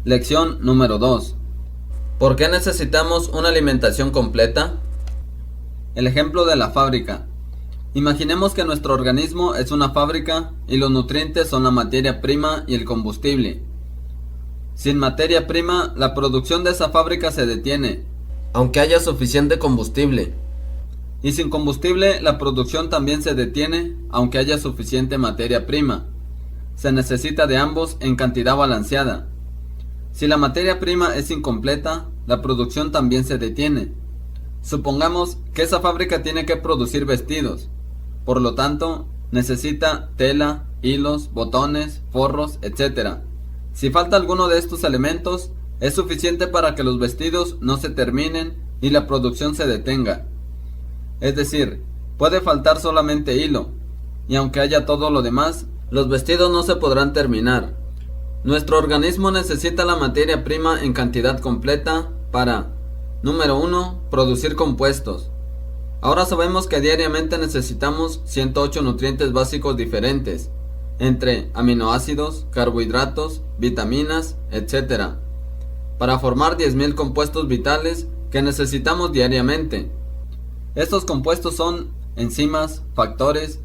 Lección número 2. ¿Por qué necesitamos una alimentación completa? El ejemplo de la fábrica. Imaginemos que nuestro organismo es una fábrica y los nutrientes son la materia prima y el combustible. Sin materia prima, la producción de esa fábrica se detiene, aunque haya suficiente combustible. Y sin combustible, la producción también se detiene, aunque haya suficiente materia prima. Se necesita de ambos en cantidad balanceada. Si la materia prima es incompleta, la producción también se detiene. Supongamos que esa fábrica tiene que producir vestidos. Por lo tanto, necesita tela, hilos, botones, forros, etc. Si falta alguno de estos elementos, es suficiente para que los vestidos no se terminen y la producción se detenga. Es decir, puede faltar solamente hilo, y aunque haya todo lo demás, los vestidos no se podrán terminar. Nuestro organismo necesita la materia prima en cantidad completa para, número 1, producir compuestos. Ahora sabemos que diariamente necesitamos 108 nutrientes básicos diferentes, entre aminoácidos, carbohidratos, vitaminas, etc., para formar 10.000 compuestos vitales que necesitamos diariamente. Estos compuestos son enzimas, factores,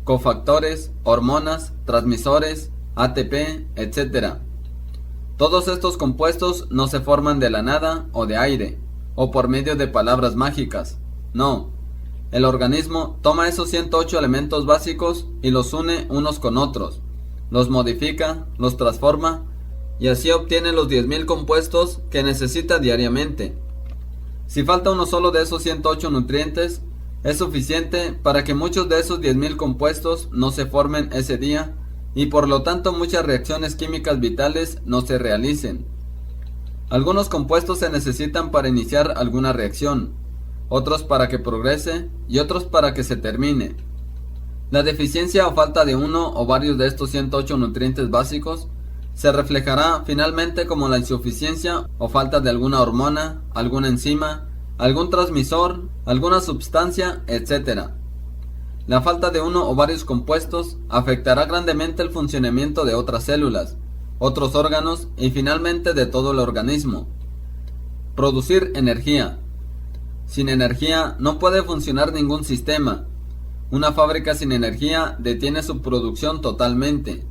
cofactores, hormonas, transmisores, ATP, etc. Todos estos compuestos no se forman de la nada o de aire, o por medio de palabras mágicas. No. El organismo toma esos 108 elementos básicos y los une unos con otros, los modifica, los transforma y así obtiene los 10.000 compuestos que necesita diariamente. Si falta uno solo de esos 108 nutrientes, es suficiente para que muchos de esos 10.000 compuestos no se formen ese día y por lo tanto muchas reacciones químicas vitales no se realicen. Algunos compuestos se necesitan para iniciar alguna reacción, otros para que progrese y otros para que se termine. La deficiencia o falta de uno o varios de estos 108 nutrientes básicos se reflejará finalmente como la insuficiencia o falta de alguna hormona, alguna enzima, algún transmisor, alguna sustancia, etc. La falta de uno o varios compuestos afectará grandemente el funcionamiento de otras células, otros órganos y finalmente de todo el organismo. Producir energía. Sin energía no puede funcionar ningún sistema. Una fábrica sin energía detiene su producción totalmente.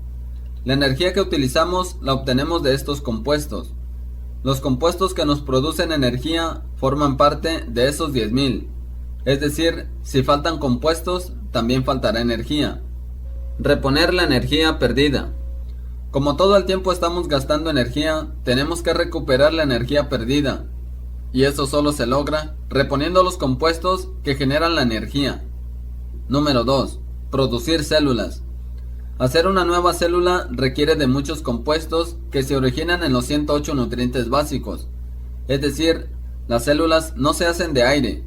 La energía que utilizamos la obtenemos de estos compuestos. Los compuestos que nos producen energía forman parte de esos 10.000. Es decir, si faltan compuestos, también faltará energía. Reponer la energía perdida. Como todo el tiempo estamos gastando energía, tenemos que recuperar la energía perdida. Y eso solo se logra reponiendo los compuestos que generan la energía. Número 2. Producir células. Hacer una nueva célula requiere de muchos compuestos que se originan en los 108 nutrientes básicos. Es decir, las células no se hacen de aire.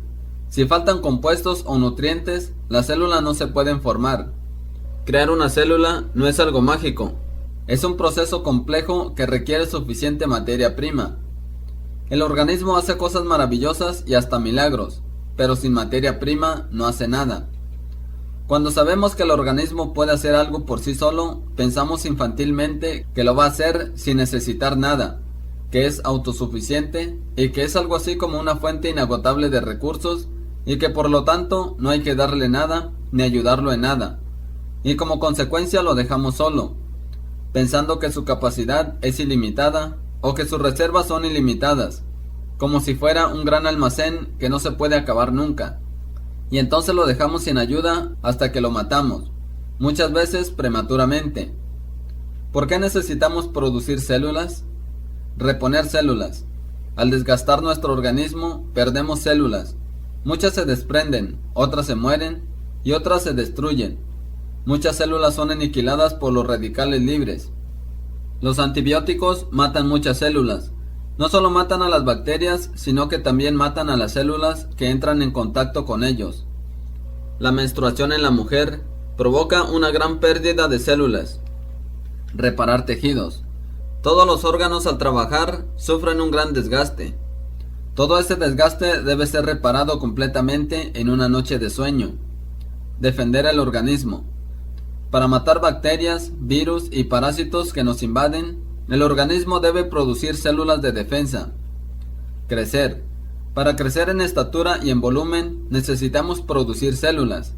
Si faltan compuestos o nutrientes, las células no se pueden formar. Crear una célula no es algo mágico. Es un proceso complejo que requiere suficiente materia prima. El organismo hace cosas maravillosas y hasta milagros, pero sin materia prima no hace nada. Cuando sabemos que el organismo puede hacer algo por sí solo, pensamos infantilmente que lo va a hacer sin necesitar nada, que es autosuficiente y que es algo así como una fuente inagotable de recursos y que por lo tanto no hay que darle nada ni ayudarlo en nada, y como consecuencia lo dejamos solo, pensando que su capacidad es ilimitada o que sus reservas son ilimitadas, como si fuera un gran almacén que no se puede acabar nunca. Y entonces lo dejamos sin ayuda hasta que lo matamos, muchas veces prematuramente. ¿Por qué necesitamos producir células? Reponer células. Al desgastar nuestro organismo, perdemos células. Muchas se desprenden, otras se mueren y otras se destruyen. Muchas células son aniquiladas por los radicales libres. Los antibióticos matan muchas células. No solo matan a las bacterias, sino que también matan a las células que entran en contacto con ellos. La menstruación en la mujer provoca una gran pérdida de células. Reparar tejidos. Todos los órganos al trabajar sufren un gran desgaste. Todo ese desgaste debe ser reparado completamente en una noche de sueño. Defender el organismo. Para matar bacterias, virus y parásitos que nos invaden, El organismo debe producir células de defensa. Crecer. Para crecer en estatura y en volumen necesitamos producir células.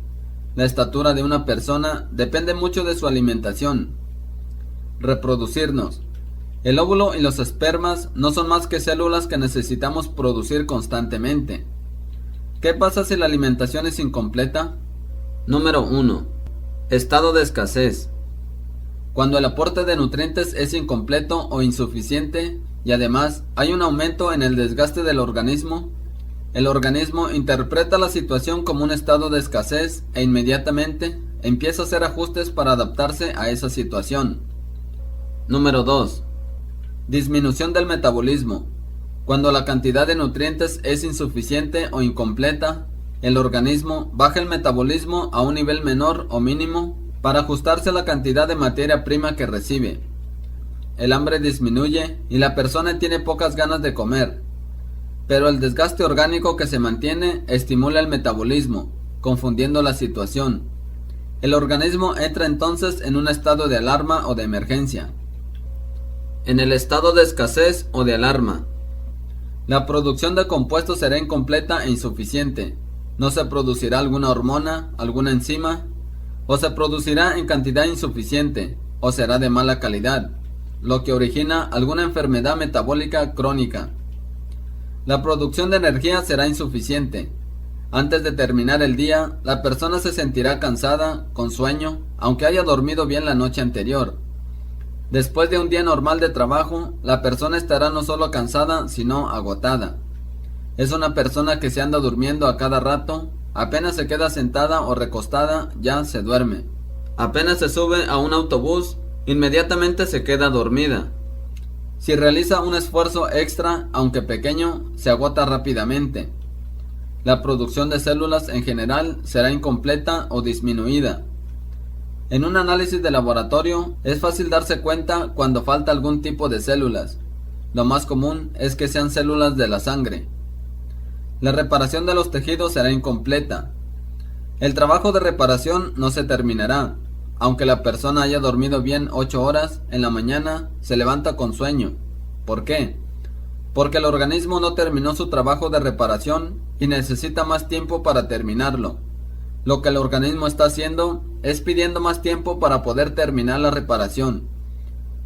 La estatura de una persona depende mucho de su alimentación. Reproducirnos. El óvulo y los espermas no son más que células que necesitamos producir constantemente. ¿Qué pasa si la alimentación es incompleta? Número 1. Estado de escasez. Cuando el aporte de nutrientes es incompleto o insuficiente y además hay un aumento en el desgaste del organismo, el organismo interpreta la situación como un estado de escasez e inmediatamente empieza a hacer ajustes para adaptarse a esa situación. Número 2. Disminución del metabolismo. Cuando la cantidad de nutrientes es insuficiente o incompleta, el organismo baja el metabolismo a un nivel menor o mínimo para ajustarse a la cantidad de materia prima que recibe. El hambre disminuye y la persona tiene pocas ganas de comer, pero el desgaste orgánico que se mantiene estimula el metabolismo, confundiendo la situación. El organismo entra entonces en un estado de alarma o de emergencia. En el estado de escasez o de alarma, la producción de compuestos será incompleta e insuficiente. No se producirá alguna hormona, alguna enzima, o se producirá en cantidad insuficiente, o será de mala calidad, lo que origina alguna enfermedad metabólica crónica. La producción de energía será insuficiente. Antes de terminar el día, la persona se sentirá cansada, con sueño, aunque haya dormido bien la noche anterior. Después de un día normal de trabajo, la persona estará no solo cansada, sino agotada. Es una persona que se anda durmiendo a cada rato, apenas se queda sentada o recostada, ya se duerme. Apenas se sube a un autobús, inmediatamente se queda dormida. Si realiza un esfuerzo extra, aunque pequeño, se agota rápidamente. La producción de células en general será incompleta o disminuida. En un análisis de laboratorio es fácil darse cuenta cuando falta algún tipo de células. Lo más común es que sean células de la sangre. La reparación de los tejidos será incompleta. El trabajo de reparación no se terminará. Aunque la persona haya dormido bien 8 horas, en la mañana se levanta con sueño. ¿Por qué? Porque el organismo no terminó su trabajo de reparación y necesita más tiempo para terminarlo. Lo que el organismo está haciendo es pidiendo más tiempo para poder terminar la reparación.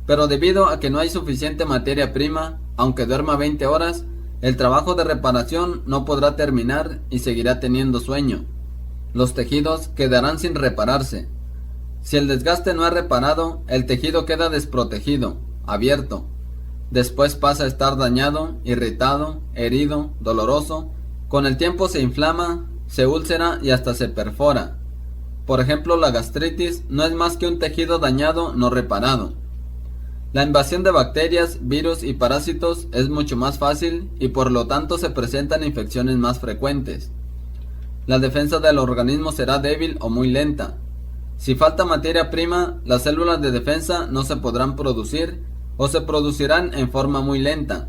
Pero debido a que no hay suficiente materia prima, aunque duerma 20 horas, el trabajo de reparación no podrá terminar y seguirá teniendo sueño. Los tejidos quedarán sin repararse. Si el desgaste no es reparado, el tejido queda desprotegido, abierto. Después pasa a estar dañado, irritado, herido, doloroso. Con el tiempo se inflama, se úlcera y hasta se perfora. Por ejemplo, la gastritis no es más que un tejido dañado no reparado. La invasión de bacterias, virus y parásitos es mucho más fácil y por lo tanto se presentan infecciones más frecuentes. La defensa del organismo será débil o muy lenta. Si falta materia prima, las células de defensa no se podrán producir o se producirán en forma muy lenta.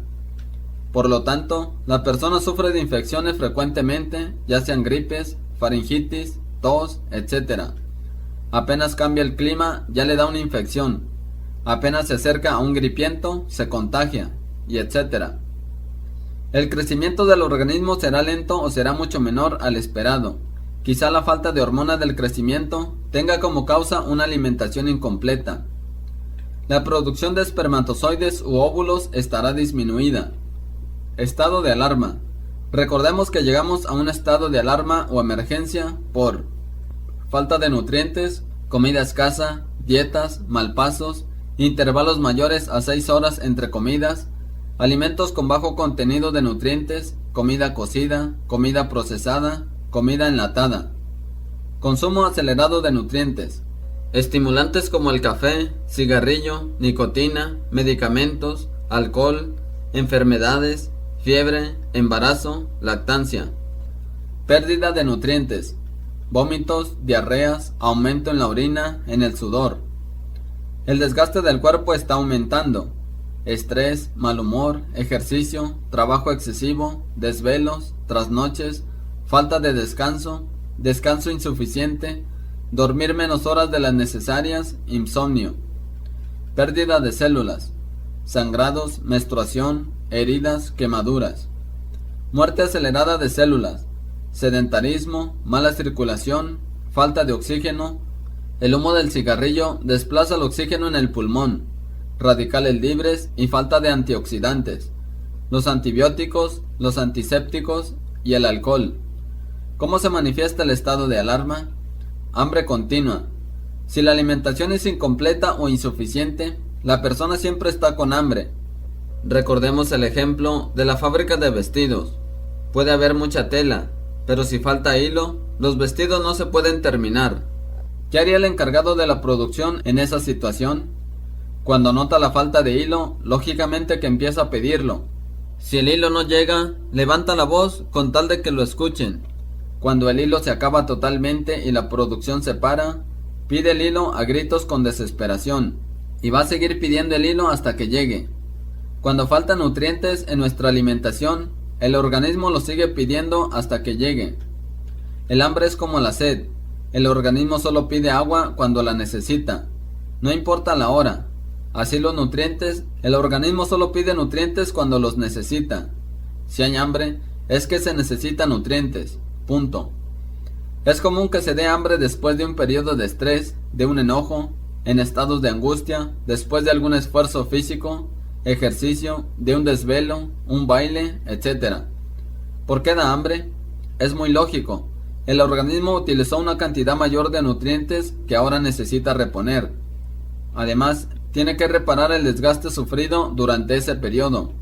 Por lo tanto, la persona sufre de infecciones frecuentemente, ya sean gripes, faringitis, tos, etc. Apenas cambia el clima, ya le da una infección. Apenas se acerca a un gripiento, se contagia, y etc. El crecimiento del organismo será lento o será mucho menor al esperado. Quizá la falta de hormona del crecimiento tenga como causa una alimentación incompleta. La producción de espermatozoides u óvulos estará disminuida. Estado de alarma. Recordemos que llegamos a un estado de alarma o emergencia por falta de nutrientes, comida escasa, dietas, malpasos, intervalos mayores a 6 horas entre comidas, alimentos con bajo contenido de nutrientes, comida cocida, comida procesada, comida enlatada. Consumo acelerado de nutrientes. Estimulantes como el café, cigarrillo, nicotina, medicamentos, alcohol, enfermedades, fiebre, embarazo, lactancia. Pérdida de nutrientes. Vómitos, diarreas, aumento en la orina, en el sudor. El desgaste del cuerpo está aumentando. Estrés, mal humor, ejercicio, trabajo excesivo, desvelos, trasnoches, falta de descanso, descanso insuficiente, dormir menos horas de las necesarias, insomnio. Pérdida de células. sangrados, menstruación, heridas, quemaduras, muerte acelerada de células, sedentarismo, mala circulación, falta de oxígeno. El humo del cigarrillo desplaza el oxígeno en el pulmón, radicales libres y falta de antioxidantes, los antibióticos, los antisépticos y el alcohol. ¿Cómo se manifiesta el estado de alarma? Hambre continua. Si la alimentación es incompleta o insuficiente, la persona siempre está con hambre. Recordemos el ejemplo de la fábrica de vestidos. Puede haber mucha tela, pero si falta hilo, los vestidos no se pueden terminar. ¿Qué haría el encargado de la producción en esa situación? Cuando nota la falta de hilo, lógicamente que empieza a pedirlo. Si el hilo no llega, levanta la voz con tal de que lo escuchen. Cuando el hilo se acaba totalmente y la producción se para, pide el hilo a gritos con desesperación, y va a seguir pidiendo el hilo hasta que llegue. Cuando faltan nutrientes en nuestra alimentación, el organismo lo sigue pidiendo hasta que llegue. El hambre es como la sed. El organismo solo pide agua cuando la necesita, no importa la hora. Así los nutrientes, el organismo solo pide nutrientes cuando los necesita. Si hay hambre, es que se necesitan nutrientes, punto. Es común que se dé hambre después de un periodo de estrés, de un enojo, en estados de angustia, después de algún esfuerzo físico, ejercicio, de un desvelo, un baile, etc. ¿Por qué da hambre? Es muy lógico. El organismo utilizó una cantidad mayor de nutrientes que ahora necesita reponer. Además, tiene que reparar el desgaste sufrido durante ese periodo.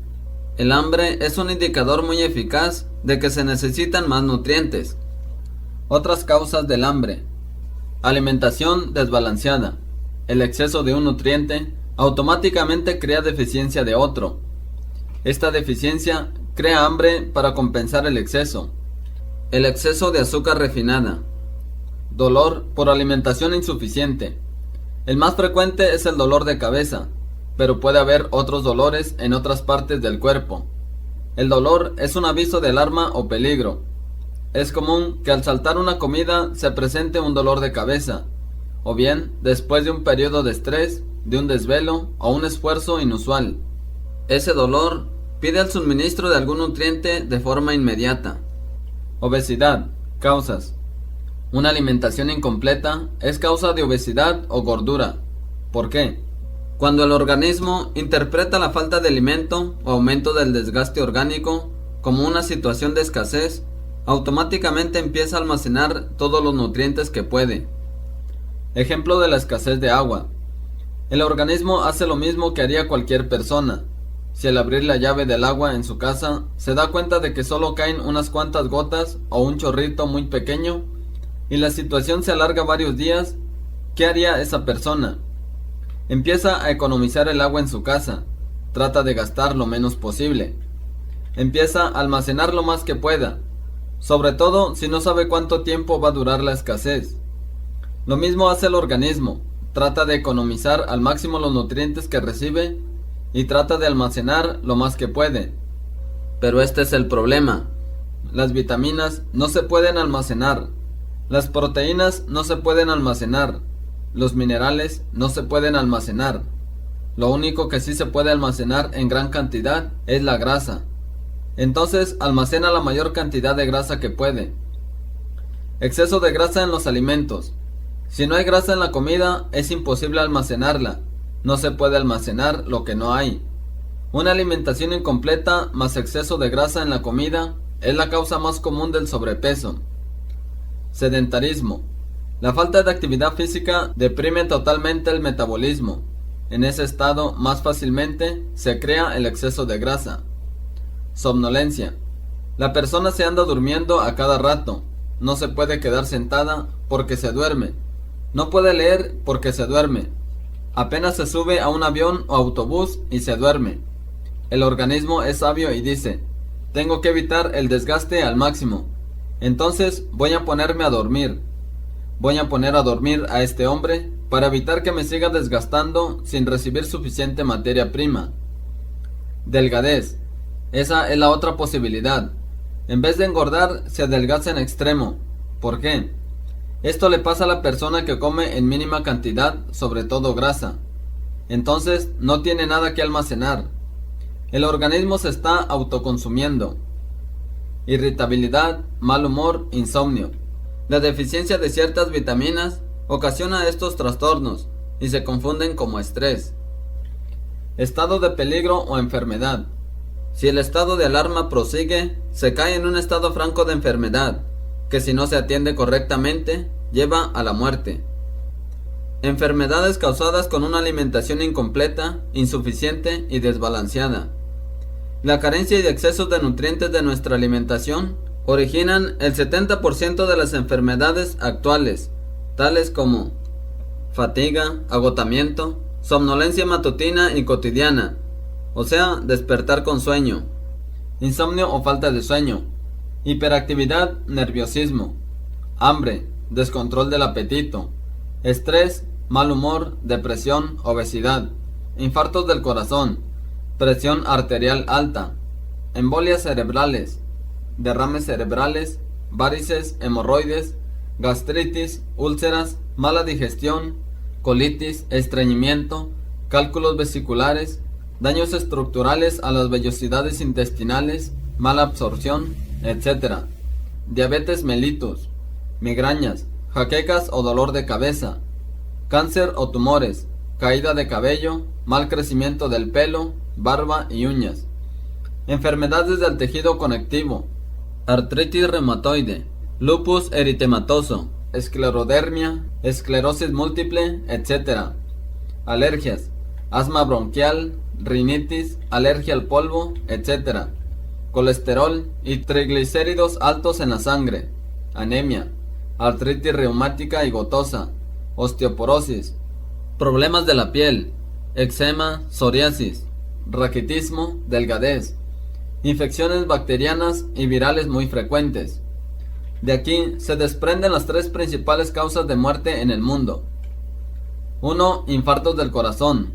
El hambre es un indicador muy eficaz de que se necesitan más nutrientes. Otras causas del hambre. Alimentación desbalanceada. El exceso de un nutriente automáticamente crea deficiencia de otro. Esta deficiencia crea hambre para compensar el exceso. El exceso de azúcar refinada. Dolor por alimentación insuficiente. El más frecuente es el dolor de cabeza, pero puede haber otros dolores en otras partes del cuerpo. El dolor es un aviso de alarma o peligro. Es común que al saltar una comida se presente un dolor de cabeza, o bien después de un periodo de estrés, de un desvelo o un esfuerzo inusual. Ese dolor pide el suministro de algún nutriente de forma inmediata. Obesidad. Causas. Una alimentación incompleta es causa de obesidad o gordura. ¿Por qué? Cuando el organismo interpreta la falta de alimento o aumento del desgaste orgánico como una situación de escasez, automáticamente empieza a almacenar todos los nutrientes que puede. Ejemplo de la escasez de agua. El organismo hace lo mismo que haría cualquier persona. Si al abrir la llave del agua en su casa se da cuenta de que solo caen unas cuantas gotas o un chorrito muy pequeño y la situación se alarga varios días, ¿qué haría esa persona? Empieza a economizar el agua en su casa, trata de gastar lo menos posible, empieza a almacenar lo más que pueda, sobre todo si no sabe cuánto tiempo va a durar la escasez. Lo mismo hace el organismo, trata de economizar al máximo los nutrientes que recibe y trata de almacenar lo más que puede. Pero este es el problema. Las vitaminas no se pueden almacenar, las proteínas no se pueden almacenar, los minerales no se pueden almacenar. Lo único que sí se puede almacenar en gran cantidad es la grasa. Entonces almacena la mayor cantidad de grasa que puede. Exceso de grasa en los alimentos. Si no hay grasa en la comida, es imposible almacenarla. No se puede almacenar lo que no hay. Una alimentación incompleta más exceso de grasa en la comida es la causa más común del sobrepeso. Sedentarismo. La falta de actividad física deprime totalmente el metabolismo. En ese estado, más fácilmente se crea el exceso de grasa. Somnolencia. La persona se anda durmiendo a cada rato. No se puede quedar sentada porque se duerme. No puede leer porque se duerme. Apenas se sube a un avión o autobús y se duerme. El organismo es sabio y dice: tengo que evitar el desgaste al máximo. Entonces voy a ponerme a dormir. Voy a poner a dormir a este hombre para evitar que me siga desgastando sin recibir suficiente materia prima. Delgadez. Esa es la otra posibilidad. En vez de engordar, se adelgaza en extremo. ¿Por qué? Esto le pasa a la persona que come en mínima cantidad, sobre todo grasa. Entonces no tiene nada que almacenar. El organismo se está autoconsumiendo. Irritabilidad, mal humor, insomnio. La deficiencia de ciertas vitaminas ocasiona estos trastornos y se confunden como estrés. Estado de peligro o enfermedad. Si el estado de alarma prosigue, se cae en un estado franco de enfermedad, que si no se atiende correctamente, lleva a la muerte. Enfermedades causadas con una alimentación incompleta, insuficiente y desbalanceada. La carencia y excesos de nutrientes de nuestra alimentación originan el 70% de las enfermedades actuales, tales como fatiga, agotamiento, somnolencia matutina y cotidiana, o sea, despertar con sueño, insomnio o falta de sueño, hiperactividad, nerviosismo, hambre, descontrol del apetito, estrés, mal humor, depresión, obesidad, infartos del corazón, presión arterial alta, embolias cerebrales, derrames cerebrales, varices, hemorroides, gastritis, úlceras, mala digestión, colitis, estreñimiento, cálculos vesiculares, daños estructurales a las vellosidades intestinales, mala absorción, etc. Diabetes mellitus, migrañas, jaquecas o dolor de cabeza, cáncer o tumores, caída de cabello, mal crecimiento del pelo, barba y uñas, enfermedades del tejido conectivo, artritis reumatoide, lupus eritematoso, esclerodermia, esclerosis múltiple, etc. Alergias, asma bronquial, rinitis, alergia al polvo, etc. Colesterol y triglicéridos altos en la sangre, anemia, artritis reumática y gotosa, osteoporosis, problemas de la piel, eczema, psoriasis, raquitismo, delgadez, infecciones bacterianas y virales muy frecuentes. De aquí se desprenden las tres principales causas de muerte en el mundo. 1. Infartos del corazón.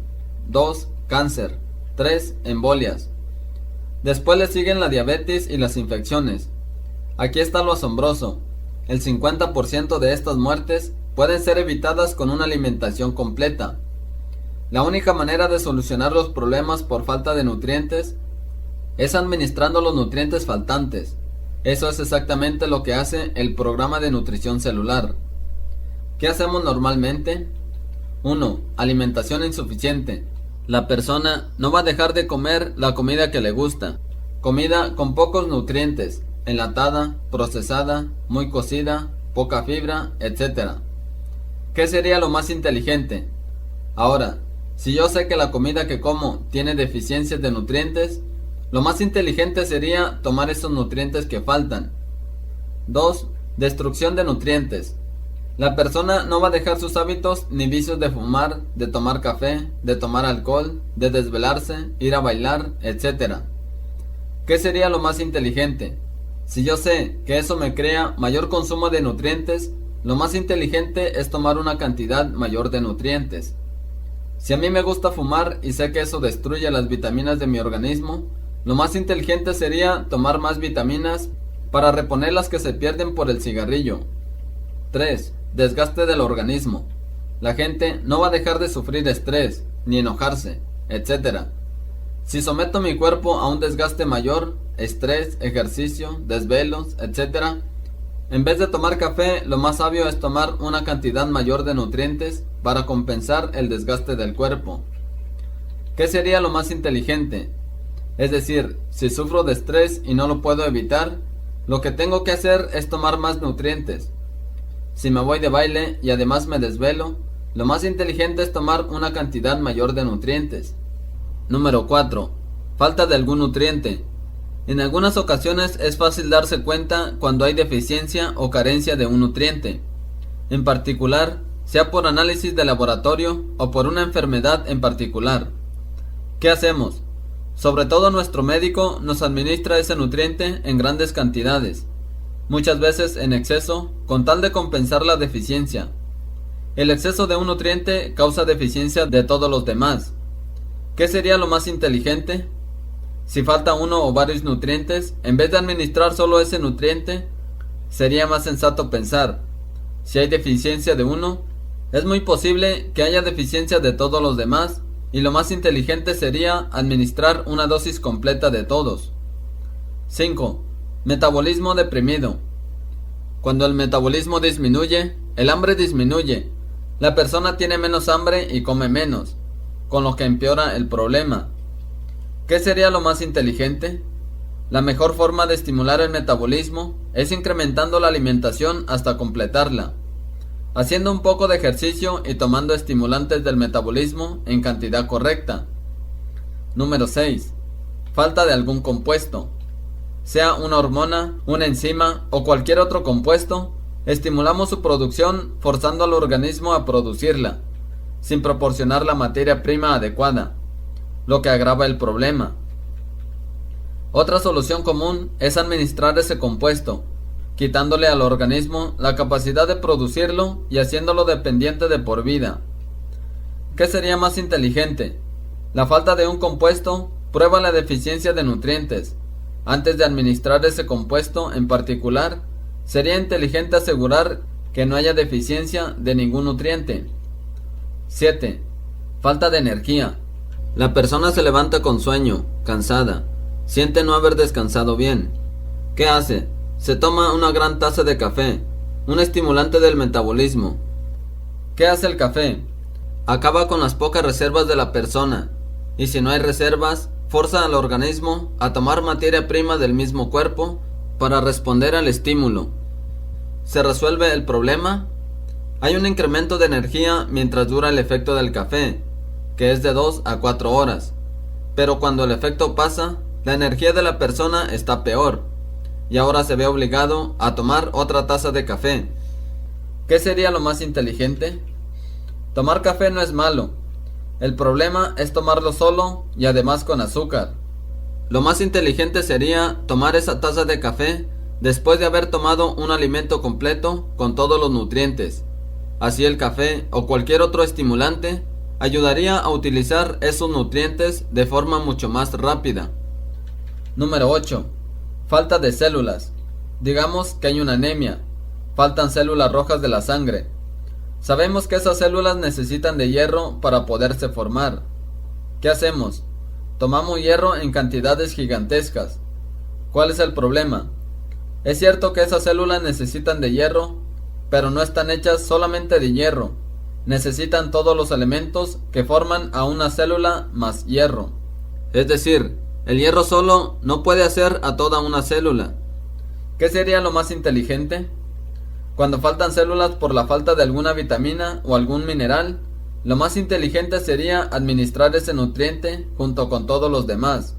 2. Cáncer. 3. Embolias. Después le siguen la diabetes y las infecciones. Aquí está lo asombroso. El 50% de estas muertes pueden ser evitadas con una alimentación completa. La única manera de solucionar los problemas por falta de nutrientes es administrando los nutrientes faltantes. Eso es exactamente lo que hace el programa de nutrición celular. ¿Qué hacemos normalmente? 1. Alimentación insuficiente. La persona no va a dejar de comer la comida que le gusta. Comida con pocos nutrientes, enlatada, procesada, muy cocida, poca fibra, etc. ¿Qué sería lo más inteligente? Ahora, si yo sé que la comida que como tiene deficiencias de nutrientes, lo más inteligente sería tomar esos nutrientes que faltan. 2. Destrucción de nutrientes. La persona no va a dejar sus hábitos ni vicios de fumar, de tomar café, de tomar alcohol, de desvelarse, ir a bailar, etc. ¿Qué sería lo más inteligente? Si yo sé que eso me crea mayor consumo de nutrientes, lo más inteligente es tomar una cantidad mayor de nutrientes. Si a mí me gusta fumar y sé que eso destruye las vitaminas de mi organismo, lo más inteligente sería tomar más vitaminas para reponer las que se pierden por el cigarrillo. 3. Desgaste del organismo. La gente no va a dejar de sufrir estrés, ni enojarse, etc. Si someto mi cuerpo a un desgaste mayor, estrés, ejercicio, desvelos, etc., en vez de tomar café, lo más sabio es tomar una cantidad mayor de nutrientes para compensar el desgaste del cuerpo. ¿Qué sería lo más inteligente? Es decir, si sufro de estrés y no lo puedo evitar, lo que tengo que hacer es tomar más nutrientes. Si me voy de baile y además me desvelo, lo más inteligente es tomar una cantidad mayor de nutrientes. Número 4. Falta de algún nutriente. En algunas ocasiones es fácil darse cuenta cuando hay deficiencia o carencia de un nutriente. En particular, sea por análisis de laboratorio o por una enfermedad en particular. ¿Qué hacemos? Sobre todo nuestro médico nos administra ese nutriente en grandes cantidades, muchas veces en exceso, con tal de compensar la deficiencia. El exceso de un nutriente causa deficiencia de todos los demás. ¿Qué sería lo más inteligente? Si falta uno o varios nutrientes, en vez de administrar solo ese nutriente, sería más sensato pensar, si hay deficiencia de uno, es muy posible que haya deficiencia de todos los demás, y lo más inteligente sería administrar una dosis completa de todos. 5. Metabolismo deprimido. Cuando el metabolismo disminuye, el hambre disminuye. La persona tiene menos hambre y come menos, con lo que empeora el problema. ¿Qué sería lo más inteligente? La mejor forma de estimular el metabolismo es incrementando la alimentación hasta completarla, haciendo un poco de ejercicio y tomando estimulantes del metabolismo en cantidad correcta. Número 6. Falta de algún compuesto. Sea una hormona, una enzima o cualquier otro compuesto, estimulamos su producción forzando al organismo a producirla, sin proporcionar la materia prima adecuada, lo que agrava el problema. Otra solución común es administrar ese compuesto, quitándole al organismo la capacidad de producirlo y haciéndolo dependiente de por vida. ¿Qué sería más inteligente? La falta de un compuesto prueba la deficiencia de nutrientes. Antes de administrar ese compuesto en particular, sería inteligente asegurar que no haya deficiencia de ningún nutriente. 7. Falta de energía. La persona se levanta con sueño, cansada, siente no haber descansado bien. ¿Qué hace? Se toma una gran taza de café, un estimulante del metabolismo. ¿Qué hace el café? Acaba con las pocas reservas de la persona, y si no hay reservas, forza al organismo a tomar materia prima del mismo cuerpo para responder al estímulo. ¿Se resuelve el problema? Hay un incremento de energía mientras dura el efecto del café, que es de 2 a 4 horas, pero cuando el efecto pasa, la energía de la persona está peor, y ahora se ve obligado a tomar otra taza de café. ¿Qué sería lo más inteligente? Tomar café no es malo. El problema es tomarlo solo y además con azúcar. Lo más inteligente sería tomar esa taza de café después de haber tomado un alimento completo con todos los nutrientes. Así el café o cualquier otro estimulante ayudaría a utilizar esos nutrientes de forma mucho más rápida. Número 8. Falta de células. Digamos que hay una anemia. Faltan células rojas de la sangre. Sabemos que esas células necesitan de hierro para poderse formar. ¿Qué hacemos? Tomamos hierro en cantidades gigantescas. ¿Cuál es el problema? Es cierto que esas células necesitan de hierro, pero no están hechas solamente de hierro. Necesitan todos los elementos que forman a una célula más hierro. Es decir, el hierro solo no puede hacer a toda una célula. ¿Qué sería lo más inteligente? Cuando faltan células por la falta de alguna vitamina o algún mineral, lo más inteligente sería administrar ese nutriente junto con todos los demás,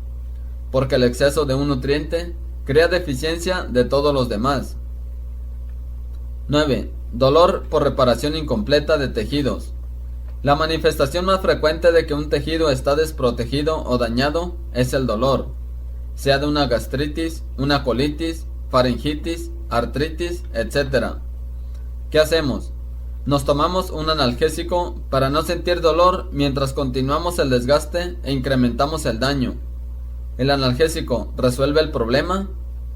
porque el exceso de un nutriente crea deficiencia de todos los demás. 9. Dolor por reparación incompleta de tejidos. La manifestación más frecuente de que un tejido está desprotegido o dañado es el dolor, sea de una gastritis, una colitis, faringitis, artritis, etc. ¿Qué hacemos? Nos tomamos un analgésico para no sentir dolor mientras continuamos el desgaste e incrementamos el daño. ¿El analgésico resuelve el problema?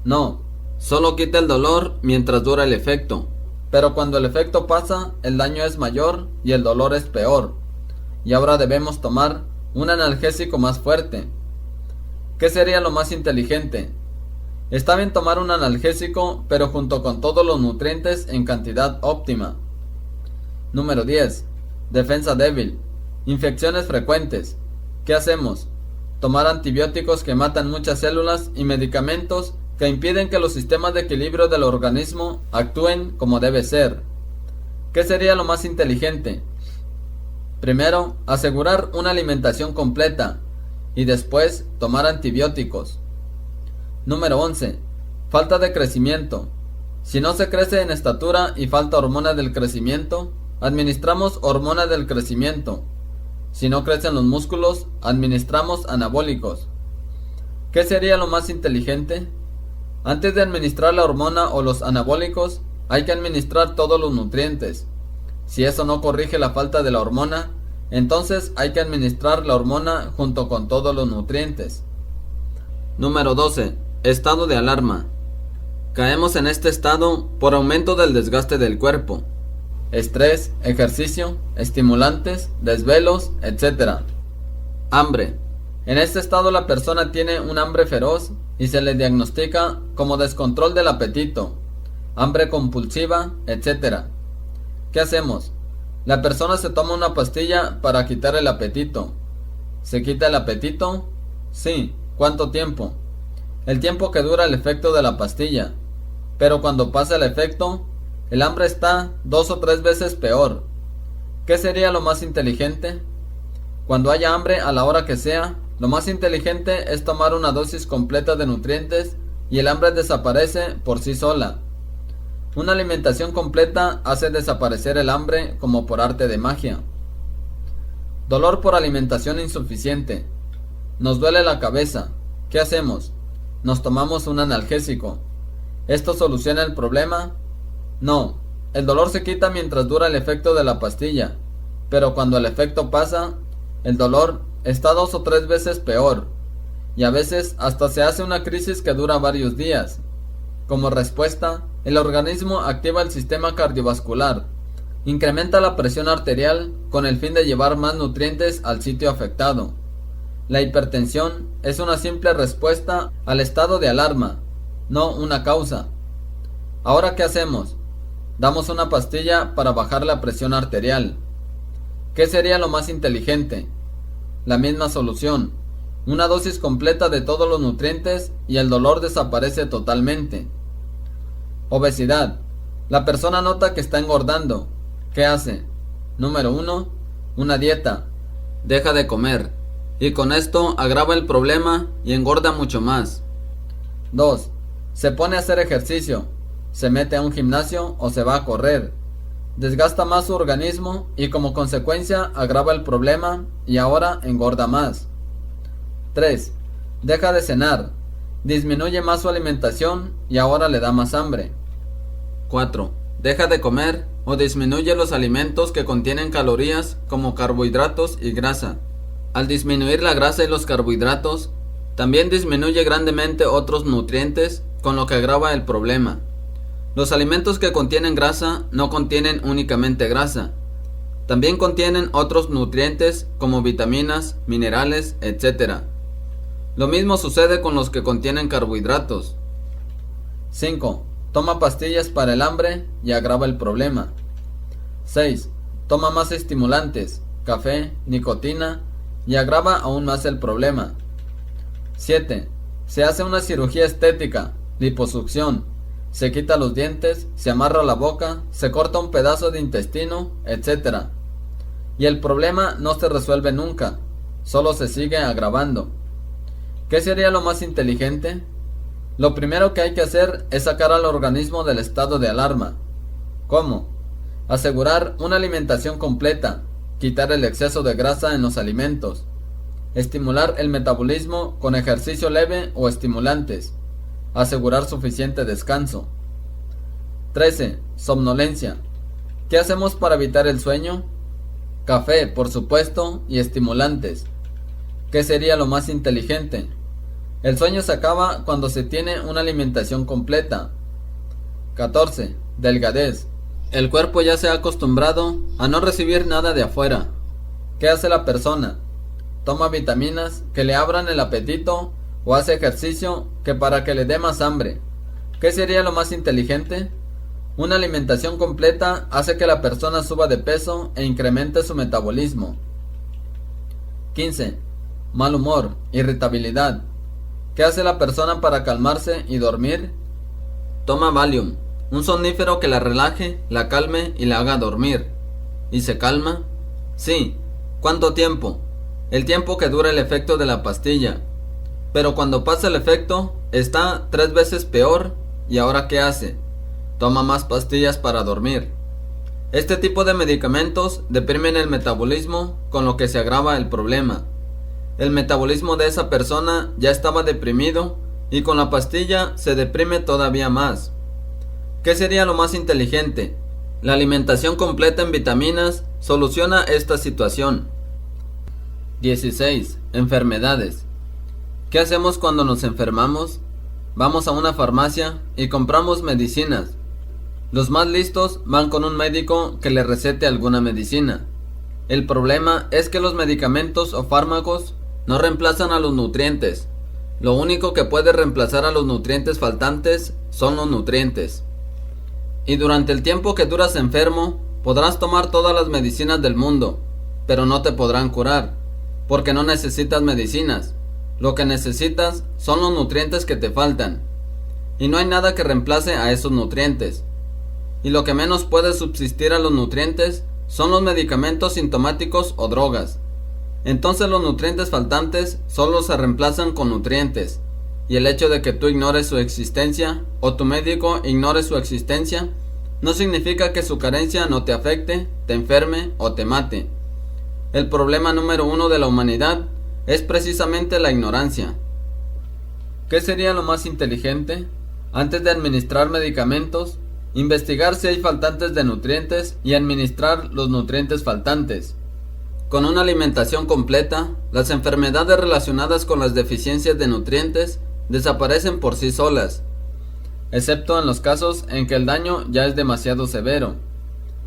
No, solo quita el dolor mientras dura el efecto. Pero cuando el efecto pasa, el daño es mayor y el dolor es peor. Y ahora debemos tomar un analgésico más fuerte. ¿Qué sería lo más inteligente? Está bien tomar un analgésico, pero junto con todos los nutrientes en cantidad óptima. Número 10. Defensa débil. Infecciones frecuentes. ¿Qué hacemos? Tomar antibióticos que matan muchas células y medicamentos que impiden que los sistemas de equilibrio del organismo actúen como debe ser. ¿Qué sería lo más inteligente? Primero, asegurar una alimentación completa y después tomar antibióticos. Número 11. Falta de crecimiento. Si no se crece en estatura y falta hormona del crecimiento, administramos hormona del crecimiento. Si no crecen los músculos, administramos anabólicos. ¿Qué sería lo más inteligente? Antes de administrar la hormona o los anabólicos, hay que administrar todos los nutrientes. Si eso no corrige la falta de la hormona, entonces hay que administrar la hormona junto con todos los nutrientes. Número 12. Estado de alarma. Caemos en este estado por aumento del desgaste del cuerpo. Estrés, ejercicio, estimulantes, desvelos, etc. Hambre. En este estado la persona tiene un hambre feroz y se le diagnostica como descontrol del apetito, hambre compulsiva, etc. ¿Qué hacemos? La persona se toma una pastilla para quitar el apetito. ¿Se quita el apetito? Sí. ¿Cuánto tiempo? El tiempo que dura el efecto de la pastilla. Pero cuando pasa el efecto, el hambre está 2 o 3 veces peor. ¿Qué sería lo más inteligente? Cuando haya hambre a la hora que sea, lo más inteligente es tomar una dosis completa de nutrientes y el hambre desaparece por sí sola. Una alimentación completa hace desaparecer el hambre como por arte de magia. Dolor por alimentación insuficiente. Nos duele la cabeza. ¿Qué hacemos? Nos tomamos un analgésico. ¿Esto soluciona el problema? No. El dolor se quita mientras dura el efecto de la pastilla, pero cuando el efecto pasa, el dolor está 2 o 3 veces peor, y a veces hasta se hace una crisis que dura varios días. Como respuesta, el organismo activa el sistema cardiovascular, incrementa la presión arterial con el fin de llevar más nutrientes al sitio afectado. La hipertensión es una simple respuesta al estado de alarma, no una causa. Ahora, ¿qué hacemos? Damos una pastilla para bajar la presión arterial. ¿Qué sería lo más inteligente? La misma solución, una dosis completa de todos los nutrientes y el dolor desaparece totalmente. Obesidad. La persona nota que está engordando. ¿Qué hace? Número 1. Una dieta. Deja de comer. Y con esto agrava el problema y engorda mucho más. 2. Se pone a hacer ejercicio. Se mete a un gimnasio o se va a correr. Desgasta más su organismo y como consecuencia agrava el problema y ahora engorda más. 3. Deja de cenar. Disminuye más su alimentación y ahora le da más hambre. 4. Deja de comer o disminuye los alimentos que contienen calorías como carbohidratos y grasa. Al disminuir la grasa y los carbohidratos, también disminuye grandemente otros nutrientes, con lo que agrava el problema. Los alimentos que contienen grasa no contienen únicamente grasa, también contienen otros nutrientes como vitaminas, minerales, etc. Lo mismo sucede con los que contienen carbohidratos. 5. Toma pastillas para el hambre y agrava el problema. 6. Toma más estimulantes, café, nicotina y agrava aún más el problema. 7. Se hace una cirugía estética, liposucción, se quita los dientes, se amarra la boca, se corta un pedazo de intestino, etc. Y el problema no se resuelve nunca, solo se sigue agravando. ¿Qué sería lo más inteligente? Lo primero que hay que hacer es sacar al organismo del estado de alarma. ¿Cómo? Asegurar una alimentación completa, quitar el exceso de grasa en los alimentos, estimular el metabolismo con ejercicio leve o estimulantes, asegurar suficiente descanso. 13. Somnolencia. ¿Qué hacemos para evitar el sueño? Café, por supuesto, y estimulantes. ¿Qué sería lo más inteligente? El sueño se acaba cuando se tiene una alimentación completa. 14. Delgadez. El cuerpo ya se ha acostumbrado a no recibir nada de afuera. ¿Qué hace la persona? Toma vitaminas que le abran el apetito o hace ejercicio que para que le dé más hambre. ¿Qué sería lo más inteligente? Una alimentación completa hace que la persona suba de peso e incremente su metabolismo. 15. Mal humor, irritabilidad. ¿Qué hace la persona para calmarse y dormir? Toma Valium, un somnífero que la relaje, la calme y la haga dormir. ¿Y se calma? Sí. ¿Cuánto tiempo? El tiempo que dura el efecto de la pastilla. Pero cuando pasa el efecto, está 3 veces peor. ¿Y ahora qué hace? Toma más pastillas para dormir. Este tipo de medicamentos deprimen el metabolismo, con lo que se agrava el problema. El metabolismo de esa persona ya estaba deprimido y con la pastilla se deprime todavía más. ¿Qué sería lo más inteligente? La alimentación completa en vitaminas soluciona esta situación. 16. Enfermedades. ¿Qué hacemos cuando nos enfermamos? Vamos a una farmacia y compramos medicinas. Los más listos van con un médico que le recete alguna medicina. El problema es que los medicamentos o fármacos no reemplazan a los nutrientes. Lo único que puede reemplazar a los nutrientes faltantes son los nutrientes. Y durante el tiempo que duras enfermo, podrás tomar todas las medicinas del mundo, pero no te podrán curar, porque no necesitas medicinas. Lo que necesitas son los nutrientes que te faltan, y no hay nada que reemplace a esos nutrientes. Y lo que menos puede subsistir a los nutrientes son los medicamentos sintomáticos o drogas. Entonces los nutrientes faltantes solo se reemplazan con nutrientes, y el hecho de que tú ignores su existencia o tu médico ignore su existencia no significa que su carencia no te afecte, te enferme o te mate. El problema número 1 de la humanidad es precisamente la ignorancia. ¿Qué sería lo más inteligente? Antes de administrar medicamentos, investigar si hay faltantes de nutrientes y administrar los nutrientes faltantes. Con una alimentación completa, las enfermedades relacionadas con las deficiencias de nutrientes desaparecen por sí solas, excepto en los casos en que el daño ya es demasiado severo.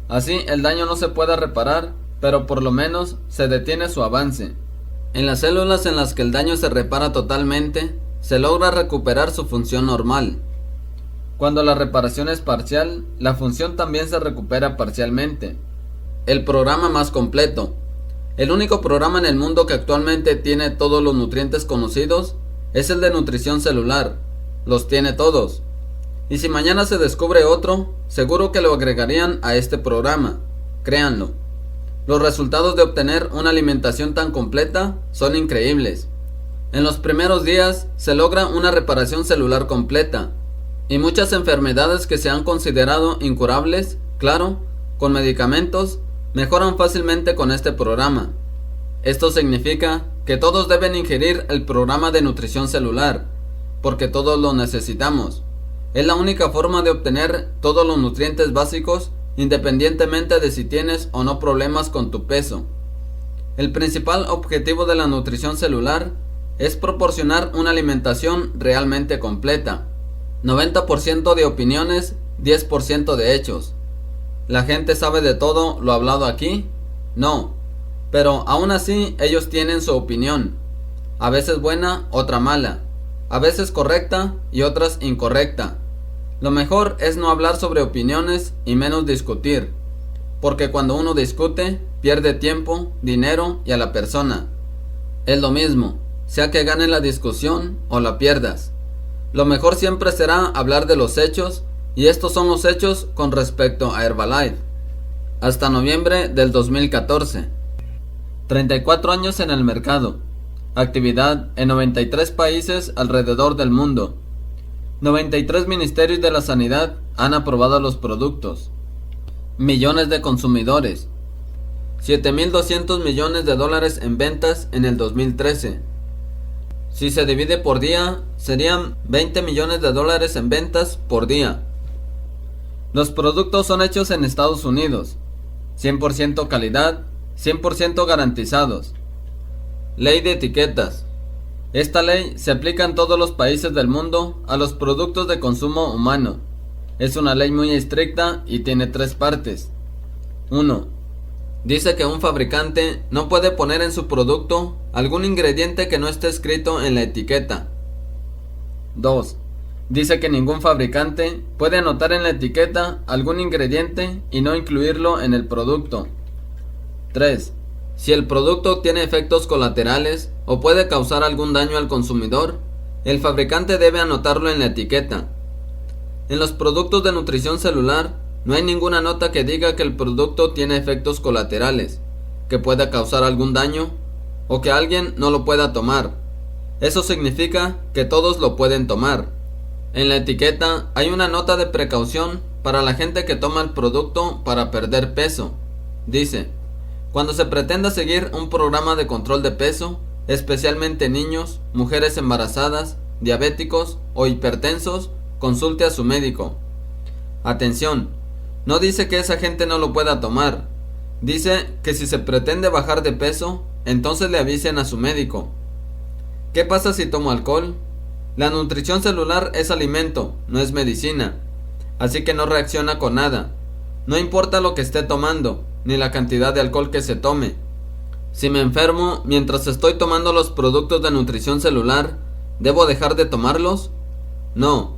Así, el daño no se puede reparar, pero por lo menos se detiene su avance. En las células en las que el daño se repara totalmente, se logra recuperar su función normal. Cuando la reparación es parcial, la función también se recupera parcialmente. El programa más completo. El único programa en el mundo que actualmente tiene todos los nutrientes conocidos es el de nutrición celular. Los tiene todos. Y si mañana se descubre otro, seguro que lo agregarían a este programa. Créanlo. Los resultados de obtener una alimentación tan completa son increíbles. En los primeros días se logra una reparación celular completa, y muchas enfermedades que se han considerado incurables, claro, con medicamentos, mejoran fácilmente con este programa. Esto significa que todos deben ingerir el programa de nutrición celular, porque todos lo necesitamos. Es la única forma de obtener todos los nutrientes básicos, independientemente de si tienes o no problemas con tu peso. El principal objetivo de la nutrición celular es proporcionar una alimentación realmente completa. 90% de opiniones, 10% de hechos. ¿La gente sabe de todo lo hablado aquí? No, pero aún así ellos tienen su opinión, a veces buena, otra mala, a veces correcta y otras incorrecta. Lo mejor es no hablar sobre opiniones y menos discutir, porque cuando uno discute, pierde tiempo, dinero y a la persona. Es lo mismo, sea que gane la discusión o la pierdas. Lo mejor siempre será hablar de los hechos, y estos son los hechos con respecto a Herbalife. Hasta noviembre del 2014. 34 años en el mercado. Actividad en 93 países alrededor del mundo. 93 ministerios de la sanidad han aprobado los productos. Millones de consumidores. 7.200 millones de dólares en ventas en el 2013. Si se divide por día, serían 20 millones de dólares en ventas por día. Los productos son hechos en Estados Unidos. 100% calidad, 100% garantizados. Ley de etiquetas. Esta ley se aplica en todos los países del mundo a los productos de consumo humano. Es una ley muy estricta y tiene 3 partes. 1. Dice que un fabricante no puede poner en su producto algún ingrediente que no esté escrito en la etiqueta. 2. Dice que ningún fabricante puede anotar en la etiqueta algún ingrediente y no incluirlo en el producto. 3. Si el producto tiene efectos colaterales o puede causar algún daño al consumidor, el fabricante debe anotarlo en la etiqueta. En los productos de nutrición celular no hay ninguna nota que diga que el producto tiene efectos colaterales, que pueda causar algún daño o que alguien no lo pueda tomar. Eso significa que todos lo pueden tomar. En la etiqueta hay una nota de precaución para la gente que toma el producto para perder peso. Dice: cuando se pretenda seguir un programa de control de peso, especialmente niños, mujeres embarazadas, diabéticos o hipertensos, consulte a su médico. Atención, no dice que esa gente no lo pueda tomar. Dice que si se pretende bajar de peso, entonces le avisen a su médico. ¿Qué pasa si tomo alcohol? La nutrición celular es alimento, no es medicina, así que no reacciona con nada. No importa lo que esté tomando, ni la cantidad de alcohol que se tome. Si me enfermo mientras estoy tomando los productos de nutrición celular, ¿debo dejar de tomarlos? No.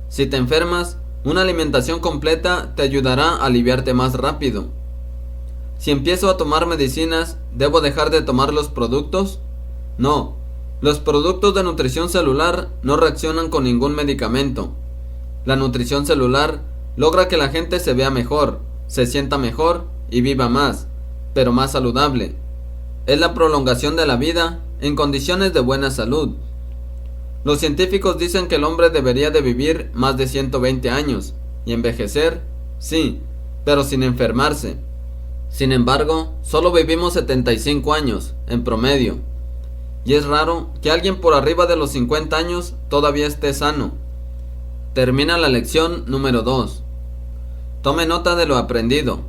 Si te enfermas, una alimentación completa te ayudará a aliviarte más rápido. Si empiezo a tomar medicinas, ¿debo dejar de tomar los productos? No. Los productos de nutrición celular no reaccionan con ningún medicamento. La nutrición celular logra que la gente se vea mejor, se sienta mejor y viva más, pero más saludable. Es la prolongación de la vida en condiciones de buena salud. Los científicos dicen que el hombre debería de vivir más de 120 años y envejecer, sí, pero sin enfermarse. Sin embargo, solo vivimos 75 años, en promedio. Y es raro que alguien por arriba de los 50 años todavía esté sano. Termina la lección número 2. Tome nota de lo aprendido.